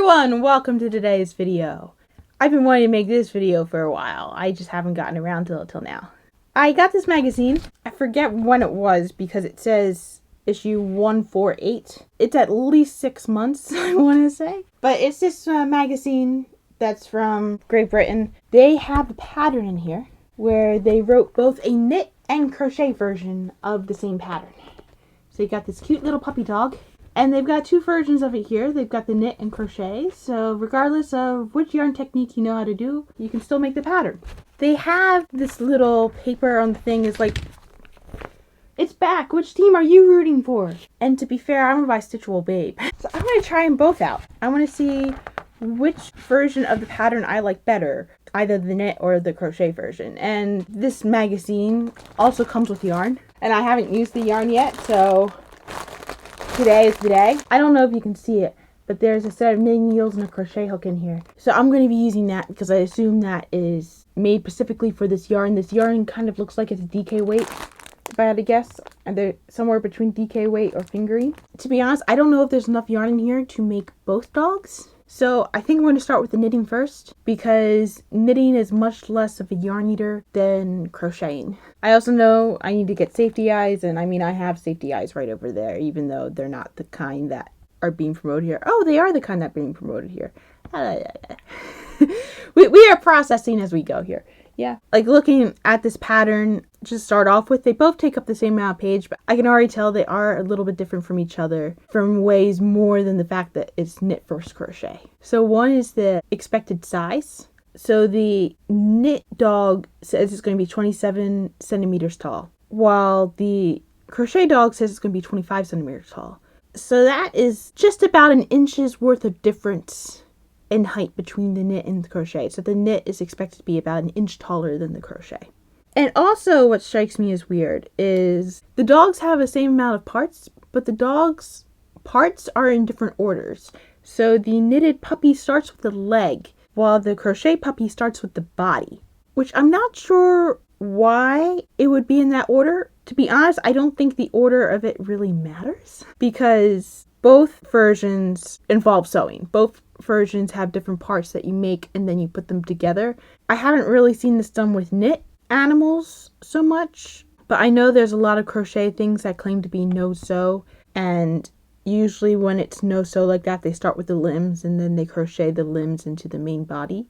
everyone, welcome to today's video. I've been wanting to make this video for a while. I just haven't gotten around to it till now. I got this magazine. I forget when it was because it says issue 148. It's at least 6 months, I want to say. But it's this magazine that's from Great Britain. They have a pattern in here where they wrote both a knit and crochet version of the same pattern. So you got this cute little puppy dog. And they've got two versions of it here. They've got the knit and crochet. So regardless of which yarn technique you know how to do, you can still make the pattern. They have this little paper on the thing is like, it's back. Which team are you rooting for? And to be fair, I'm a bisexual babe. So I'm going to try them both out. I want to see which version of the pattern I like better. Either the knit or the crochet version. And this magazine also comes with yarn. And I haven't used the yarn yet, so today is the day. I don't know if you can see it, but there's a set of knitting needles and a crochet hook in here. So I'm going to be using that because I assume that is made specifically for this yarn. This yarn kind of looks like it's a DK weight, if I had to guess. And they're somewhere between DK weight or fingering. To be honest, I don't know if there's enough yarn in here to make both dogs. So I think I'm going to start with the knitting first because knitting is much less of a yarn eater than crocheting. I also know I need to get safety eyes, and I mean I have safety eyes right over there, even though they're not the kind that are being promoted here. Oh, they are the kind that are being promoted here. We are processing as we go here. Yeah, like looking at this pattern, just start off with, they both take up the same amount of page, but I can already tell they are a little bit different from each other from ways more than the fact that it's knit versus crochet. So one is the expected size. So the knit dog says it's going to be 27 centimeters tall, while the crochet dog says it's going to be 25 centimeters tall. So that is just about an inch's worth of difference in height between the knit and the crochet. So the knit is expected to be about an inch taller than the crochet. And also what strikes me as weird is the dogs have the same amount of parts, but the dogs' parts are in different orders. So the knitted puppy starts with the leg, while the crochet puppy starts with the body, which I'm not sure why it would be in that order. To be honest, I don't think the order of it really matters because both versions involve sewing. Both versions have different parts that you make and then you put them together. I haven't really seen this done with knit animals so much, but I know there's a lot of crochet things that claim to be no-sew, and usually when it's no-sew like that, they start with the limbs and then they crochet the limbs into the main body,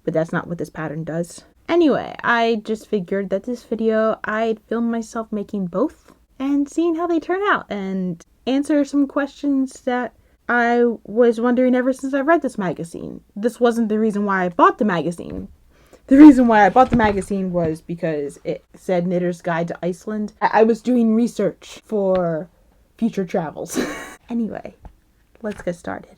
but that's not what this pattern does. Anyway, I just figured that this video I'd film myself making both and seeing how they turn out and answer some questions that I was wondering ever since I read this magazine. This wasn't the reason why I bought the magazine. The reason why I bought the magazine was because it said Knitter's Guide to Iceland. I was doing research for future travels. Anyway, let's get started.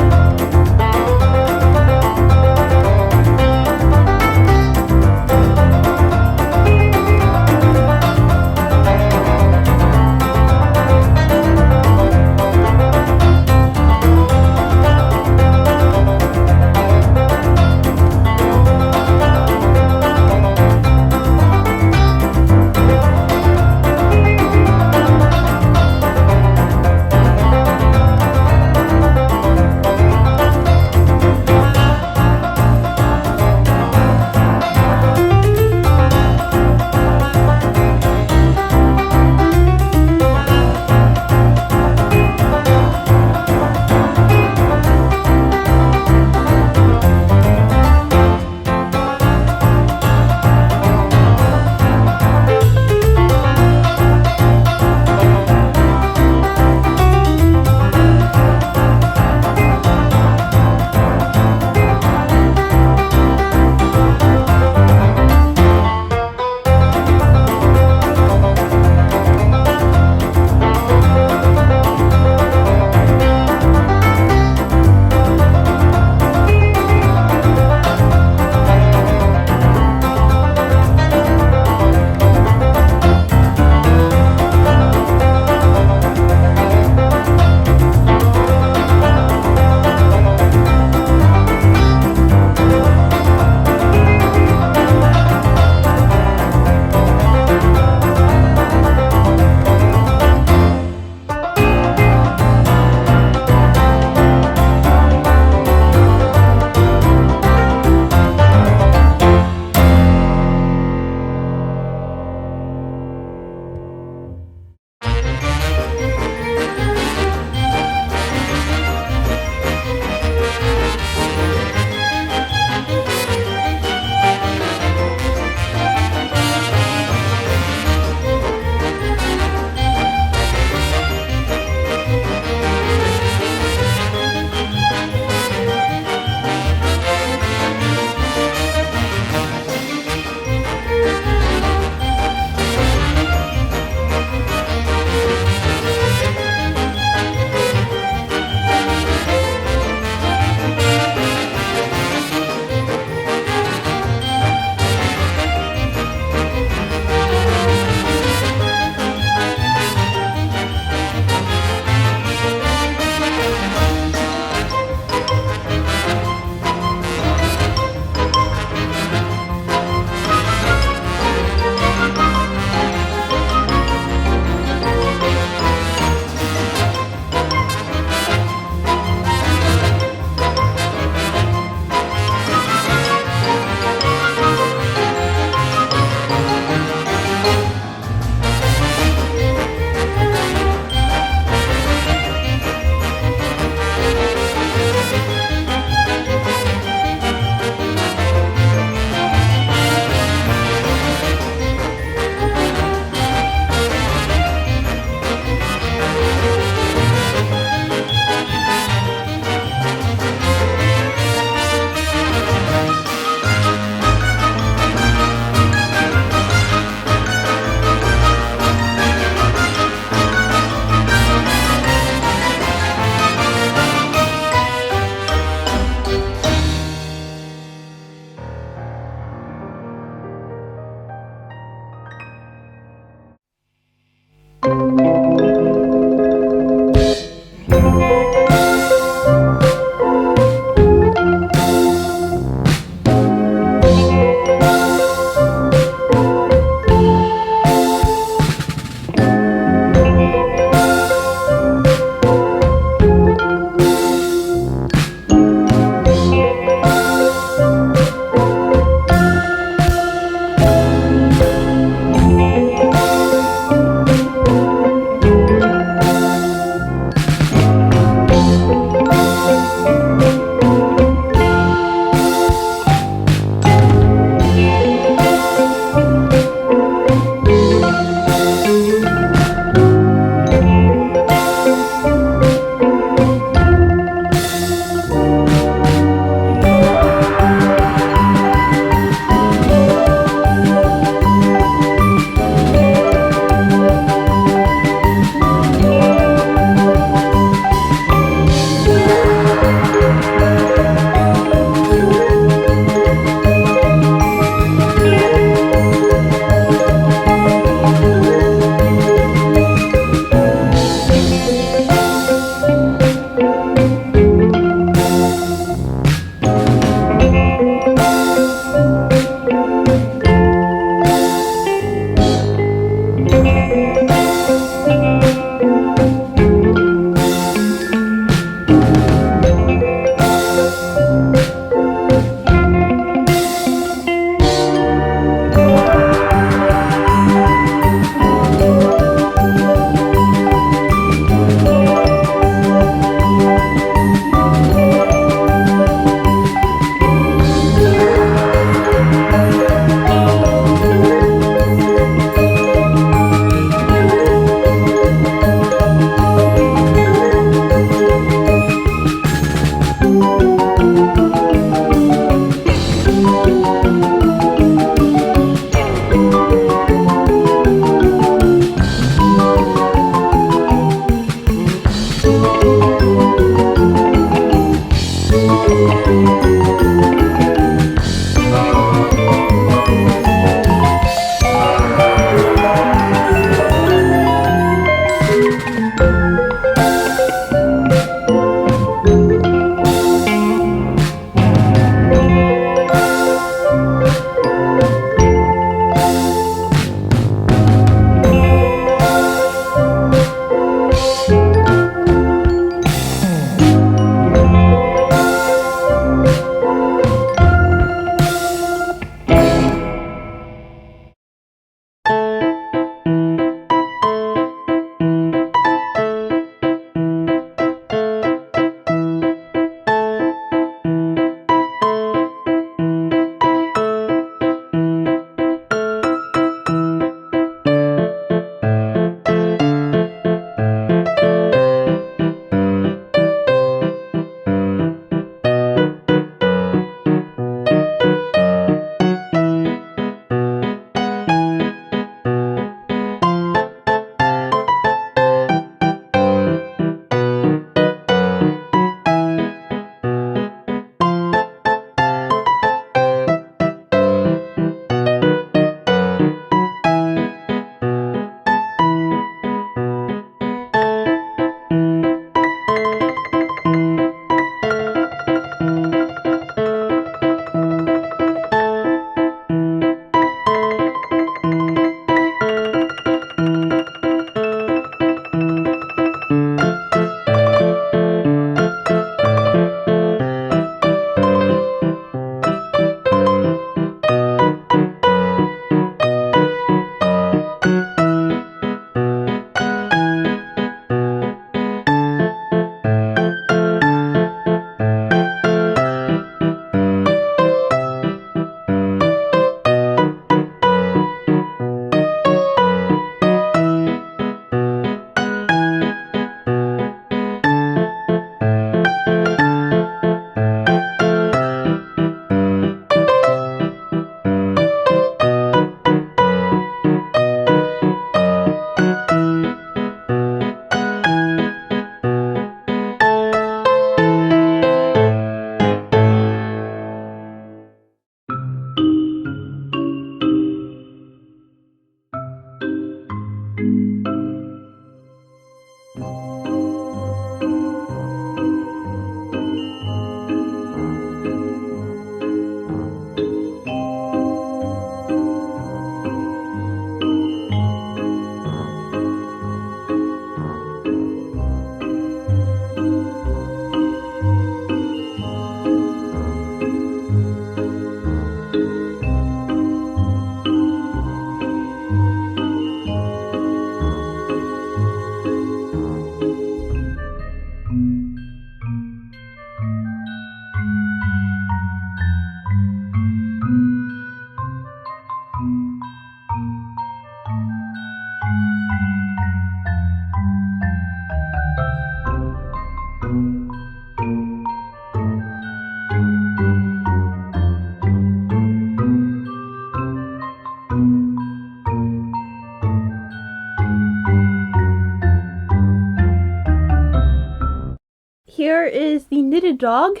Here is the knitted dog.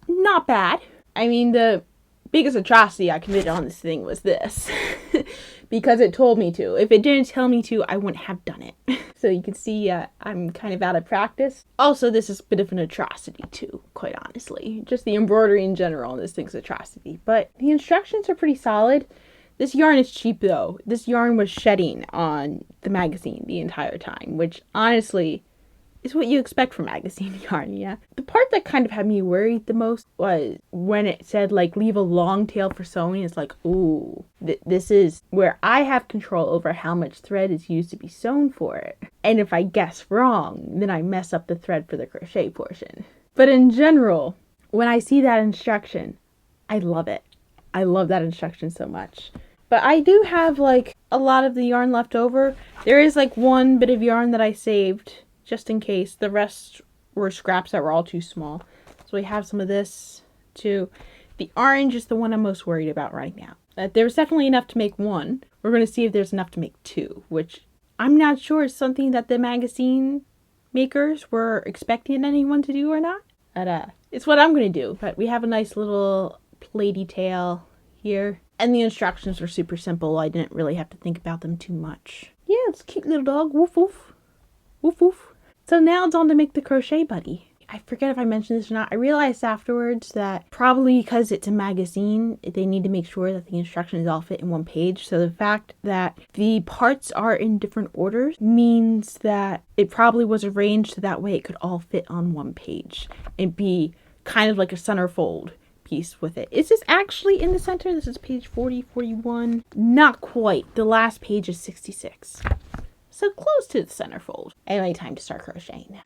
Not bad. I mean, the biggest atrocity I committed on this thing was this. Because it told me to. If it didn't tell me to, I wouldn't have done it. So you can see I'm kind of out of practice. Also, this is a bit of an atrocity too, quite honestly. Just the embroidery in general on this thing's atrocity. But the instructions are pretty solid. This yarn is cheap though. This yarn was shedding on the magazine the entire time, which honestly is what you expect from magazine yarn, yeah? The part that kind of had me worried the most was when it said, like, leave a long tail for sewing. It's like, ooh, this is where I have control over how much thread is used to be sewn for it. And if I guess wrong, then I mess up the thread for the crochet portion. But in general, when I see that instruction, I love it. I love that instruction so much. But I do have, like, a lot of the yarn left over. There is, like, one bit of yarn that I saved just in case. The rest were scraps that were all too small. So we have some of this too. The orange is the one I'm most worried about right now. There's definitely enough to make one. We're going to see if there's enough to make two, which I'm not sure is something that the magazine makers were expecting anyone to do or not. But it's what I'm going to do. But we have a nice little plaity tail here. And the instructions are super simple. I didn't really have to think about them too much. Yeah, it's a cute little dog. Woof woof. Woof woof. So now it's on to make the crochet buddy. I forget if I mentioned this or not. I realized afterwards that probably because it's a magazine, they need to make sure that the instructions all fit in one page. So the fact that the parts are in different orders means that it probably was arranged so that way it could all fit on one page and be kind of like a centerfold piece with it. Is this actually in the center? This is page 40, 41. Not quite. The last page is 66. So close to the centerfold. Anyway, time to start crocheting now.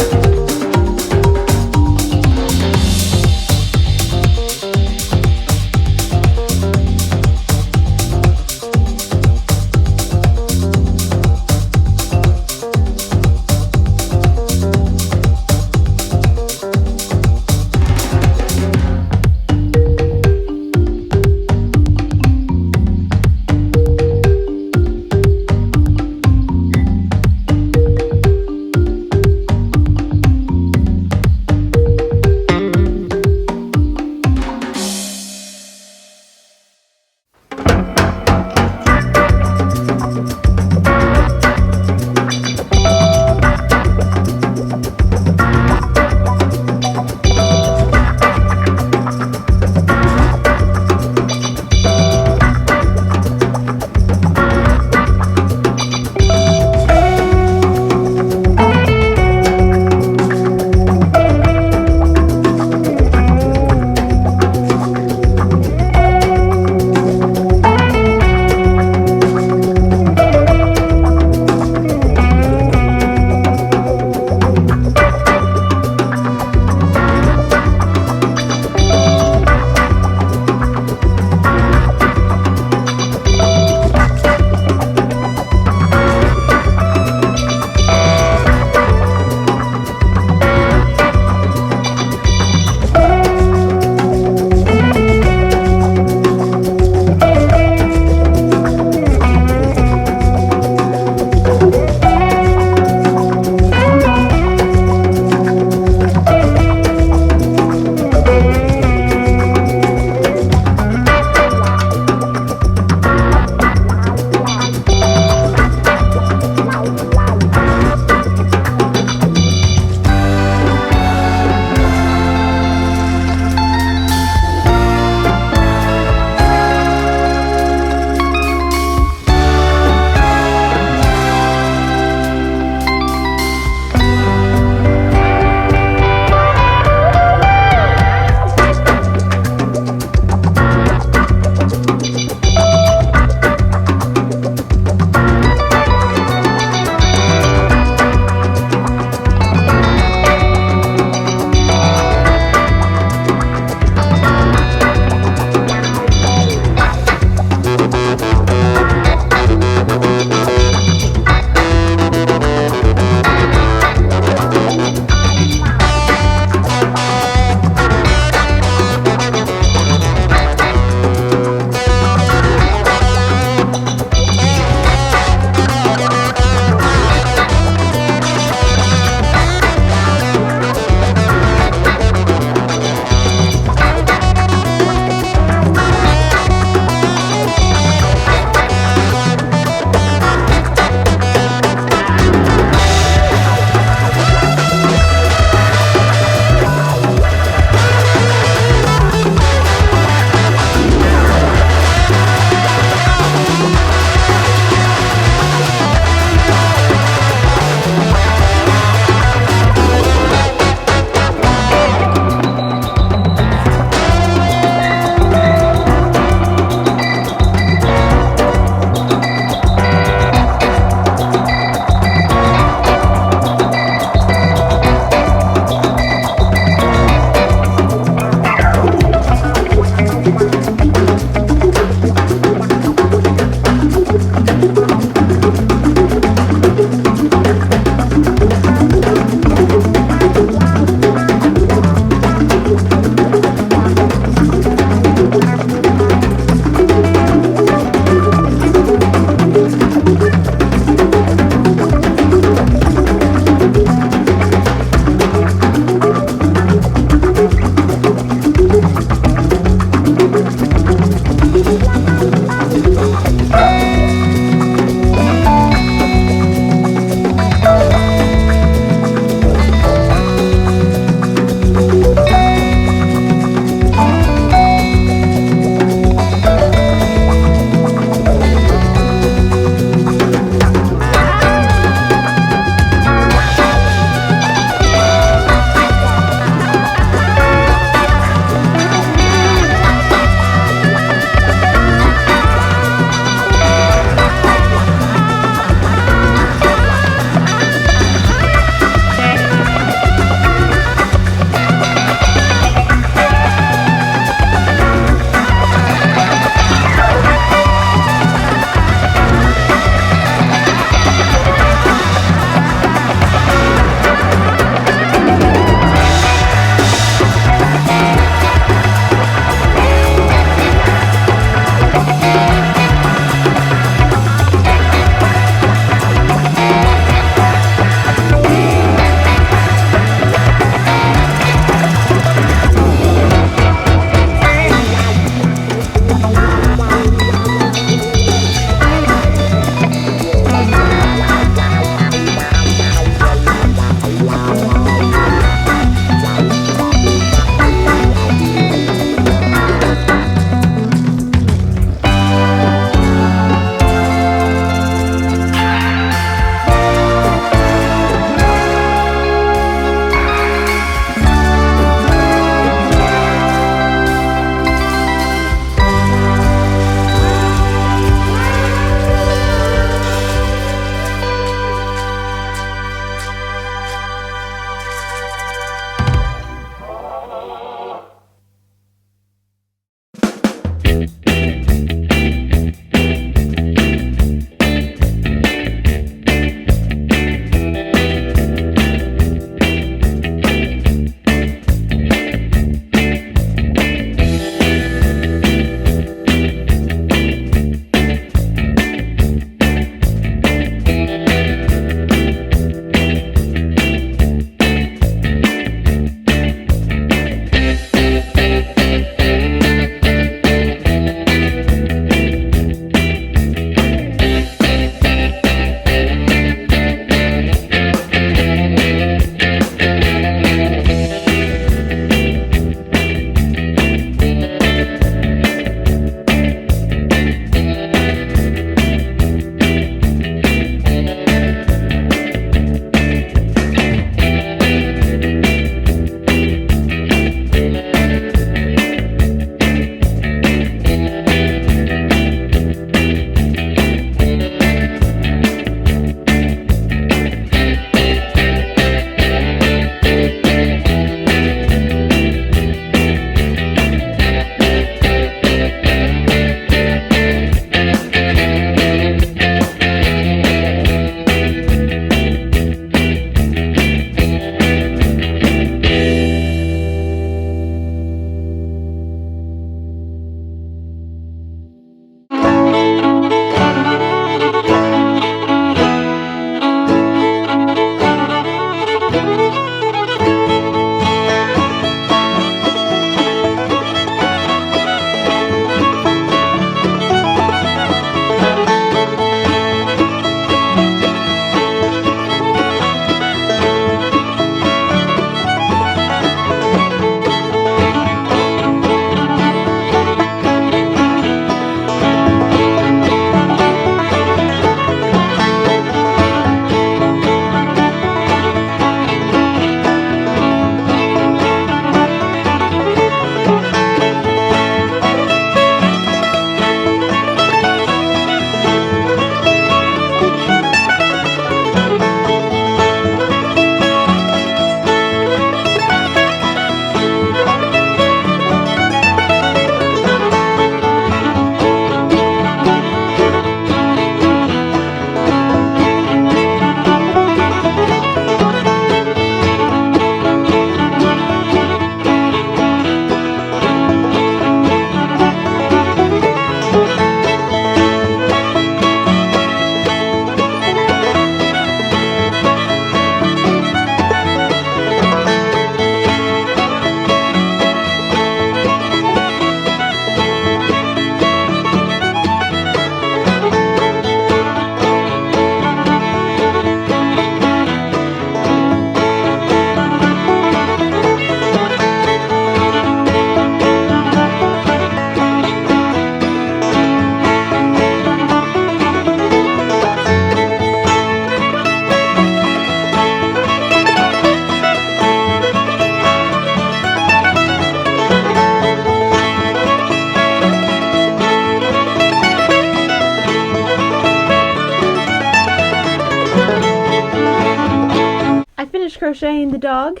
crocheting the dog.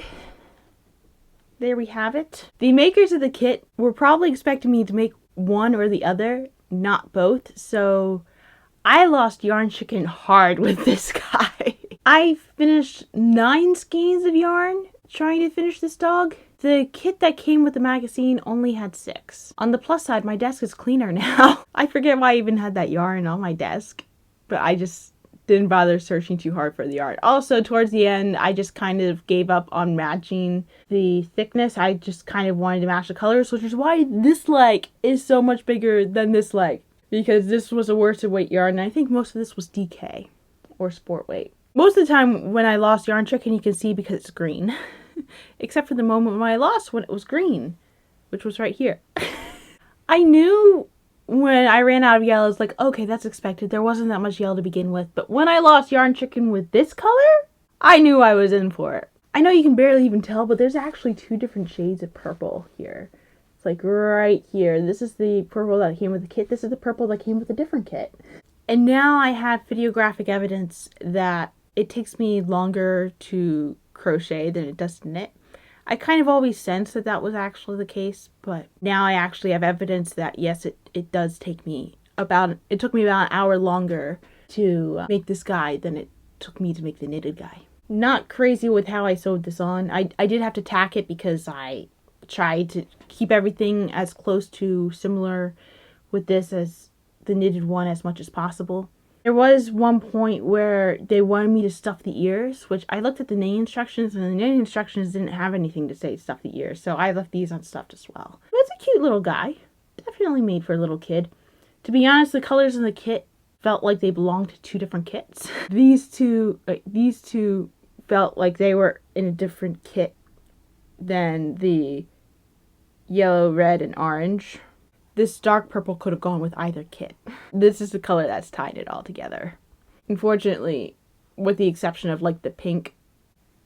There we have it. The makers of the kit were probably expecting me to make one or the other, not both, so I lost yarn chicken hard with this guy. I finished 9 skeins of yarn trying to finish this dog. The kit that came with the magazine only had 6. On the plus side, my desk is cleaner now. I forget why I even had that yarn on my desk, but I just didn't bother searching too hard for the yarn. Also, towards the end, I just kind of gave up on matching the thickness. I just kind of wanted to match the colors, which is why this leg is so much bigger than this leg, because this was a worsted weight yarn, and I think most of this was DK or sport weight. Most of the time when I lost yarn chicken, you can see because it's green. Except for the moment when I lost when it was green, which was right here. I knew when I ran out of yellow, I was like, okay, that's expected. There wasn't that much yellow to begin with. But when I lost yarn chicken with this color, I knew I was in for it. I know you can barely even tell, but there's actually 2 different shades of purple here. It's like right here. This is the purple that came with the kit. This is the purple that came with a different kit. And now I have videographic evidence that it takes me longer to crochet than it does to knit. I kind of always sensed that that was actually the case, but now I actually have evidence that yes, it does take me it took me about an hour longer to make this guy than it took me to make the knitted guy. Not crazy with how I sewed this on. I did have to tack it because I tried to keep everything as close to similar with this as the knitted one as much as possible. There was one point where they wanted me to stuff the ears, which I looked at the knitting instructions, and the knitting instructions didn't have anything to say stuff the ears, so I left these unstuffed as well. But it's a cute little guy. Definitely made for a little kid. To be honest, the colors in the kit felt like they belonged to 2 different kits. These two felt like they were in a different kit than the yellow, red, and orange. This dark purple could have gone with either kit. This is the color that's tied it all together. Unfortunately, with the exception of like the pink,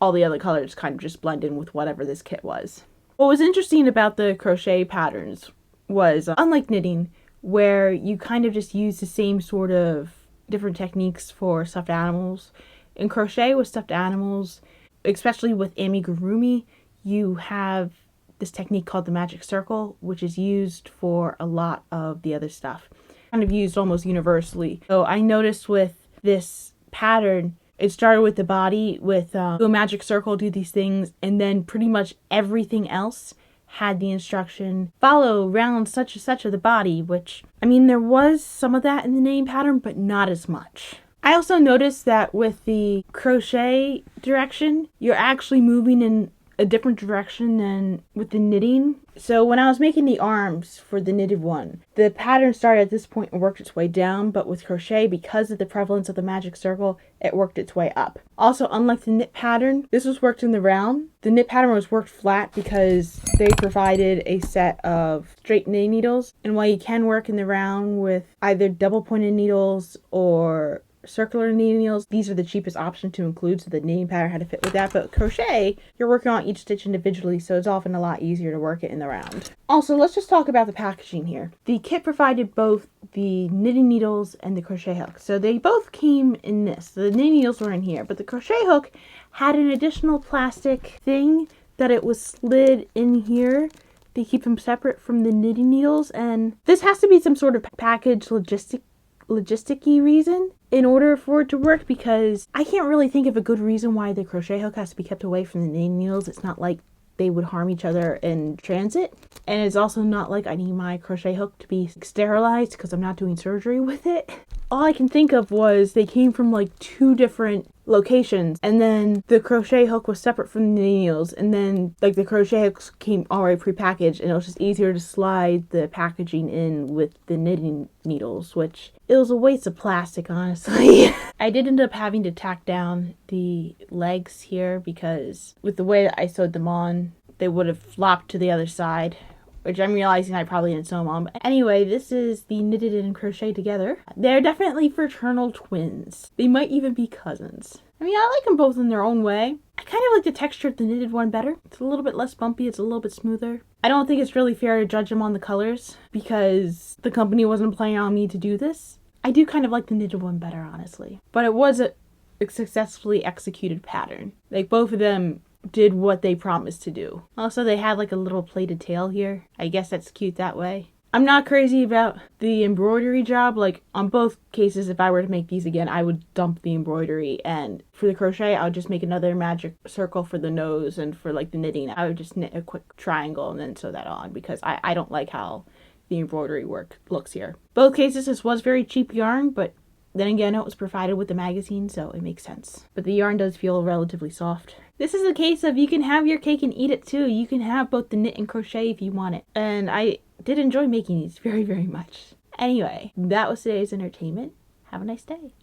all the other colors kind of just blend in with whatever this kit was. What was interesting about the crochet patterns was, unlike knitting, where you kind of just use the same sort of different techniques for stuffed animals, in crochet with stuffed animals, especially with amigurumi, you have this technique called the magic circle, which is used for a lot of the other stuff. Kind of used almost universally. So I noticed with this pattern, it started with the body, with do a magic circle, do these things, and then pretty much everything else had the instruction, follow round such and such of the body, which, I mean, there was some of that in the knitting pattern, but not as much. I also noticed that with the crochet direction, you're actually moving in a different direction than with the knitting. So when I was making the arms for the knitted one, the pattern started at this point and worked its way down, but with crochet, because of the prevalence of the magic circle, it worked its way up. Also, unlike the knit pattern, this was worked in the round. The knit pattern was worked flat because they provided a set of straight knitting needles, and while you can work in the round with either double pointed needles or circular knitting needles, these are the cheapest option to include, so the knitting pattern had to fit with that. But crochet, you're working on each stitch individually, so it's often a lot easier to work it in the round. Also, let's just talk about the packaging here. The kit provided both the knitting needles and the crochet hook, so they both came in this. The knitting needles were in here, but the crochet hook had an additional plastic thing that it was slid in here to keep them separate from the knitting needles, and this has to be some sort of package logistic-y reason in order for it to work, because I can't really think of a good reason why the crochet hook has to be kept away from the knitting needles. It's not like they would harm each other in transit, and it's also not like I need my crochet hook to be sterilized because I'm not doing surgery with it. All I can think of was they came from like 2 different locations, and then the crochet hook was separate from the needles, and then like the crochet hooks came already prepackaged, and it was just easier to slide the packaging in with the knitting needles, which it was a waste of plastic, honestly. I did end up having to tack down the legs here because with the way that I sewed them on, they would have flopped to the other side, which I'm realizing I probably didn't sew them on. But anyway, this is the knitted and crochet together. They're definitely fraternal twins. They might even be cousins. I mean, I like them both in their own way. I kind of like the texture of the knitted one better. It's a little bit less bumpy. It's a little bit smoother. I don't think it's really fair to judge them on the colors because the company wasn't planning on me to do this. I do kind of like the knitted one better, honestly. But it was a successfully executed pattern. Like, both of them did what they promised to do. Also, they had like a little plaited tail here. I guess that's cute that way. I'm not crazy about the embroidery job. Like on both cases, if I were to make these again, I would dump the embroidery, and for the crochet, I would just make another magic circle for the nose, and for like the knitting, I would just knit a quick triangle and then sew that on, because I don't like how the embroidery work looks here. Both cases, this was very cheap yarn, but then again, it was provided with the magazine, so it makes sense. But the yarn does feel relatively soft. This is a case of you can have your cake and eat it too. You can have both the knit and crochet if you want it. And I did enjoy making these very, very much. Anyway, that was today's entertainment. Have a nice day.